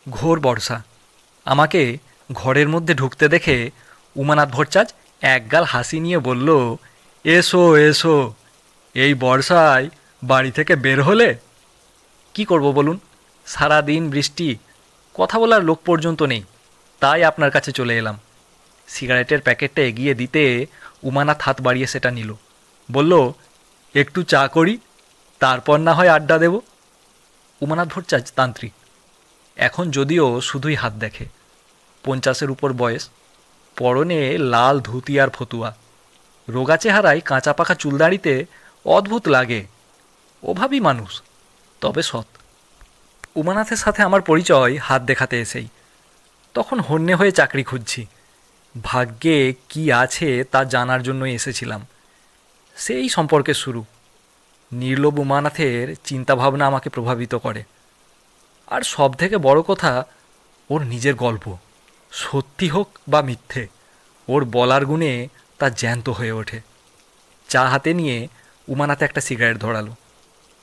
ঘোর বর্ষা। আমাকে ঘরের মধ্যে ঢুকতে দেখে উমানাথ ভট্টাচার্য একগাল হাসি নিয়ে বলল, এসো এসো, এই বর্ষায় বাড়ি থেকে বের হলে? কি করব বলুন, সারা দিন বৃষ্টি, কথা বলার লোক পর্যন্ত নেই, তাই আপনার কাছে চলে এলাম। সিগারেটের প্যাকেটটা এগিয়ে দিতে উমানাথ হাত বাড়িয়ে সেটা নিল। বলল, একটু চা করি, তারপর না হয় আড্ডা দেব। উমানাথ ভট্টাচার্য তান্ত্রিক, এখন যদিও শুধুই হাত দেখে। 50-এর উপর বয়স, পরনে লাল ধুতি আর ফতুয়া, রোগা চেহারায় কাঁচা পাকা চুলদাড়িতে অদ্ভুত লাগে। অভাবী মানুষ, তবে সৎ। উমানাথের সাথে আমার পরিচয় হাত দেখাতে এসেই। তখন হন্যে হয়ে চাকরি খুঁজছি। ভাগ্যে কি আছে তা জানার জন্যই এসেছিলাম। সেই সম্পর্কে শুরু। নির্লোভ উমানাথের চিন্তাভাবনা আমাকে প্রভাবিত করে। আর সব থেকে বড় কথা, ওর নিজের গল্প, সত্যি হোক বা মিথ্যে, ওর বলার গুণে তা জ্যান্ত হয়ে ওঠে। চা হাতে নিয়ে উমানাথ একটা সিগারেট ধরালো।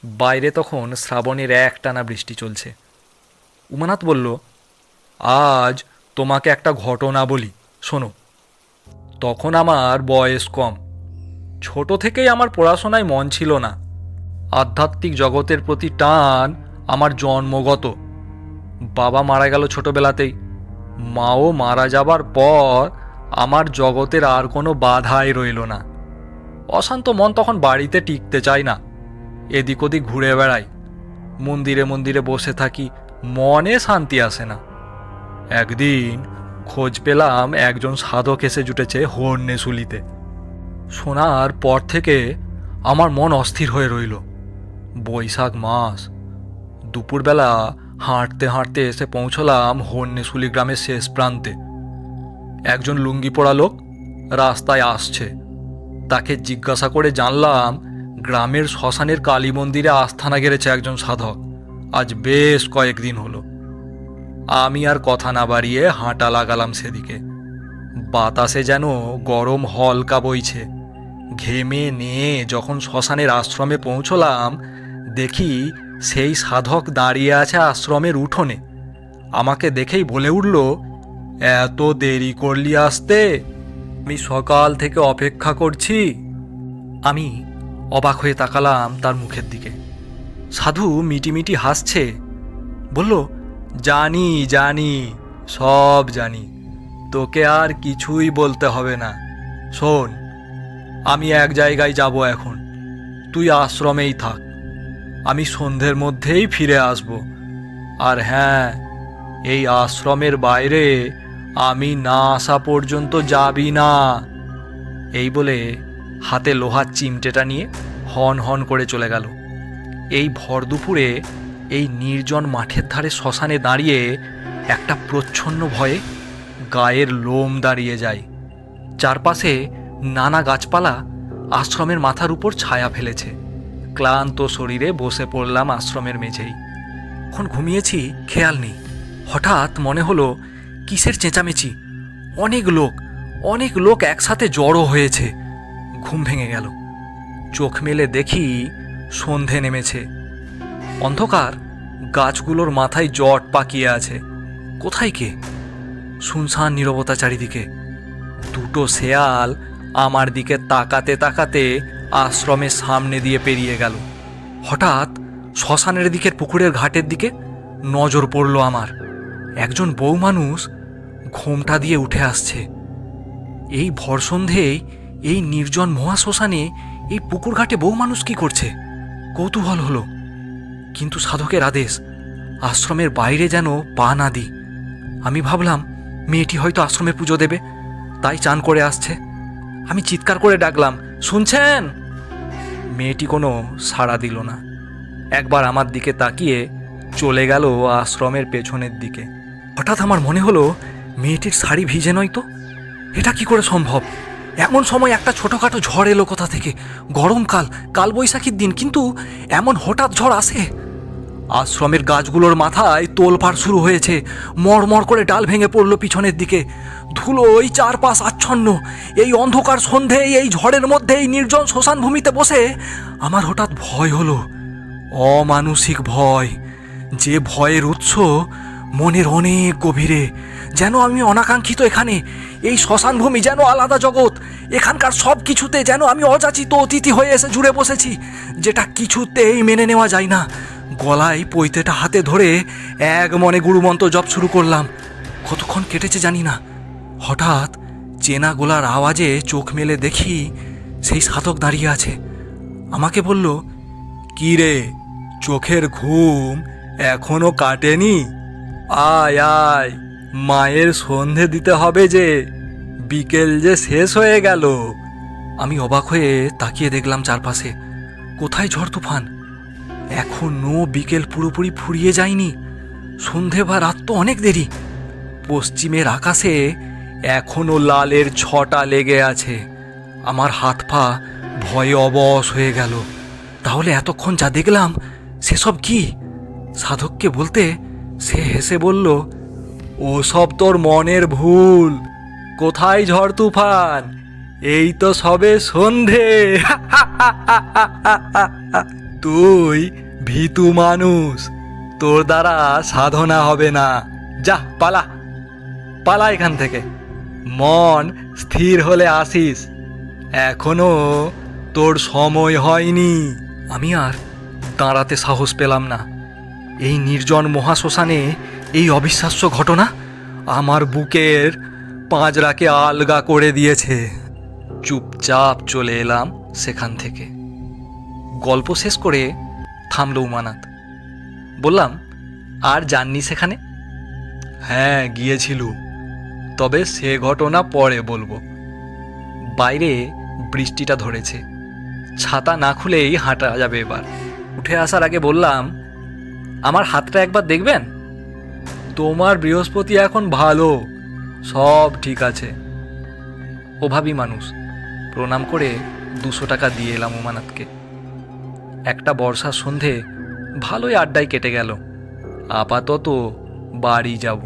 বাইরে তখন শ্রাবণের একটানা বৃষ্টি চলছে। উমানাথ বলল, আজ তোমাকে একটা ঘটনা বলি, শোনো। তখন আমার বয়স কম, ছোট থেকেই আমার পড়াশোনায় মন ছিল না। আধ্যাত্মিক জগতের প্রতি টান আমার জন্মগত। বাবা মারা গেল ছোটবেলাতেই। মাও মারা যাবার পর আমার জগতের আর কোনো বাধাই রইল না। অশান্ত মন তখন বাড়িতে টিকতে চায় না, এদিক ওদিক ঘুরে বেড়াই, মন্দিরে মন্দিরে বসে থাকি, মনে শান্তি আসে না। একদিন খোঁজ পেলাম একজন সাধক এসে জুটেছে হর্নেশুলিতে। শোনার পর থেকে আমার মন অস্থির হয়ে রইল। বৈশাখ মাস, দুপুরবেলা হাঁটতে হাঁটতে এসে পৌঁছলাম হর্নেশুলি গ্রামের শেষ প্রান্তে। একজন লুঙ্গি পরা লোক রাস্তায় আসছে। তাকে জিজ্ঞাসা করে জানলাম গ্রামের শ্মশানের কালী মন্দিরে আস্থানা গেড়েছে একজন সাধক, আজ বেশ কয়েকদিন হলো। আমি আর কথা না বাড়িয়ে হাঁটা লাগালাম সেদিকে। বাতাসে যেন গরম হলকা বইছে। ঘেমে নিয়ে যখন শ্মশানের আশ্রমে পৌঁছলাম, দেখি সেই সাধক দাঁড়িয়ে আছে আশ্রমের উঠোনে। আমাকে দেখেই বলে উঠল, এত দেরি করলি আসতে? আমি সকাল থেকে অপেক্ষা করছি। আমি অবাক হয়ে তাকালাম তার মুখের দিকে। সাধু মিটিমিটি হাসছে। বলল, জানি জানি, সব জানি, তোকে আর কিছুই বলতে হবে না। শোন, আমি এক জায়গায় যাব এখন, তুই আশ্রমেই থাক। আমি সন্ধ্যের মধ্যেই ফিরে আসব। আর হ্যাঁ, এই আশ্রমের বাইরে আমি না আসা পর্যন্ত যাবি না। এই বলে হাতে লোহার চিমটেটা নিয়ে হন হন করে চলে গেল। এই ভর দুপুরে এই নির্জন মাঠের ধারে শ্মশানে দাঁড়িয়ে একটা প্রচ্ছন্ন ভয়ে গায়ের লোম দাঁড়িয়ে যায়। চারপাশে নানা গাছপালা আশ্রমের মাথার উপর ছায়া ফেলেছে। ক্লান্ত শরীরে বসে পড়লাম আশ্রমের মেঝেই। এখন ঘুমিয়েছি খেয়াল নেই। হঠাৎ মনে হলো কিসের চেঁচামেচি। অনেক লোক একসাথে জড়ো হয়েছে। ঘুম ভেঙে গেল। চোখ মেলে দেখি সন্ধে নেমেছে। অন্ধকার, গাছগুলোর মাথায় জট পাকিয়ে আছে। কোথায় কে? শুনশান নীরবতা চারিদিকে। দুটো শেয়াল আমার দিকে তাকাতে তাকাতে আশ্রমের সামনে দিয়ে পেরিয়ে গেল। হঠাৎ শ্মশানের দিকের পুকুরের ঘাটের দিকে নজর পড়ল আমার। একজন বউ মানুষ ঘোমটা দিয়ে উঠে আসছে। এই ভর সন্ধেয় এই নির্জন মহাশ্মশানে এই পুকুর ঘাটে বউ মানুষ কি করছে? কৌতূহল হলো। কিন্তু সাধকের আদেশ, আশ্রমের বাইরে যেন পা না দিই। আমি ভাবলাম মেয়েটি হয়তো আশ্রমে পুজো দেবে, তাই চান করে আসছে। আমি চিৎকার করে ডাকলাম, শুনছেন? মেয়েটি কোনো সাড়া দিল না। একবার আমার দিকে তাকিয়ে চলে গেল আশ্রমের পেছনের দিকে। হঠাৎ আমার মনে হলো মেয়েটির শাড়ি ভিজে নয় তো। এটা কি করে সম্ভব? এমন সময় একটা ছোটোখাটো ঝড় এলো কোথা থেকে। গরমকাল, কালবৈশাখীর দিন, কিন্তু এমন হঠাৎ ঝড় আসে। আশ্রমের গাছগুলোর মাথায় তোলপাড় শুরু হয়েছে। মড়মড় করে ডাল ভেঙে পড়লো পিছনের দিকে। ধুলোয় চারপাশ আচ্ছন্ন। এই অন্ধকার সন্ধেয় এই ঝড়ের মধ্যে এই নির্জন শ্মশান ভূমিতে বসে আমার হঠাৎ ভয় হলো। অমানুষিক ভয়, যে ভয়ের উৎস মনের অনেক গভীরে, যেন আমি অনাকাঙ্ক্ষিত এখানে। এই শ্মশান ভূমি যেন আলাদা জগৎ। এখানকার সব কিছুতে যেন আমি অযাচিত অতিথি হয়ে এসে জুড়ে বসেছি, যেটা কিছুতেই মেনে নেওয়া যায় না। গলায় পৈতেটা হাতে ধরে এক মনে গুরুমন্ত্র জপ শুরু করলাম। কতক্ষণ কেটেছে জানি না। হঠাৎ চেনা গোলার আওয়াজে চোখ মেলে দেখি সেই সাধক দাঁড়িয়ে আছে। আমাকে বলল, কি রে, চোখের ঘুম এখনো কাটেনি? আয় আয়, মায়ের সন্ধে দিতে হবে যে, বিকেল যে শেষ হয়ে গেল। আমি অবাক হয়ে তাকিয়ে দেখলাম চারপাশে। কোথায় ঝড় তুফান? এখনো বিকেল পুরোপুরি ফুরিয়ে যায়নি। সন্ধে বা রাত তো অনেক দেরি। পশ্চিমের আকাশে এখনো লালের ছটা লেগে আছে। আমার হাত পা ভয়ে অবশ হয়ে গেল। তাহলে এতক্ষণ যা দেখলাম সেসব কি? সাধককে বলতে সে হেসে বলল, ও সব তোর মনের ভুল। কোথায় ঝড় তুফান? এই তো সবে সন্ধে। তুই ভীতু মানুষ, তোর দ্বারা সাধনা হবে না। যা, পালা পালা এখান থেকে। মন স্থির হলে আসিস, এখনো তোর সময় হয়নি। আমি আর দাঁড়াতে সাহস পেলাম না। এই নির্জন মহাশ্মশানে এই অবিশ্বাস্য ঘটনা আমার বুকের পাঁজরাকে আলগা করে দিয়েছে। চুপচাপ চলে এলাম সেখান থেকে। গল্প শেষ করে থামল উমানাথ। বললাম, আর যাননি সেখানে? হ্যাঁ, গিয়েছিল, তবে সে ঘটনা পরে বলবো। বাইরে বৃষ্টিটা ধরেছে, ছাতা না খুলেই হাঁটা যাবে এবার। উঠে আসার আগে বললাম, আমার হাতটা একবার দেখবেন? তোমার বৃহস্পতি এখন ভালো, সব ঠিক আছে। অভাবী মানুষ, প্রণাম করে 200 টাকা দিয়ে এলাম উমানাথকে। একটা বর্ষার সন্ধে ভালোই আড্ডায় কেটে গেল। আপাতত বাড়ি যাব।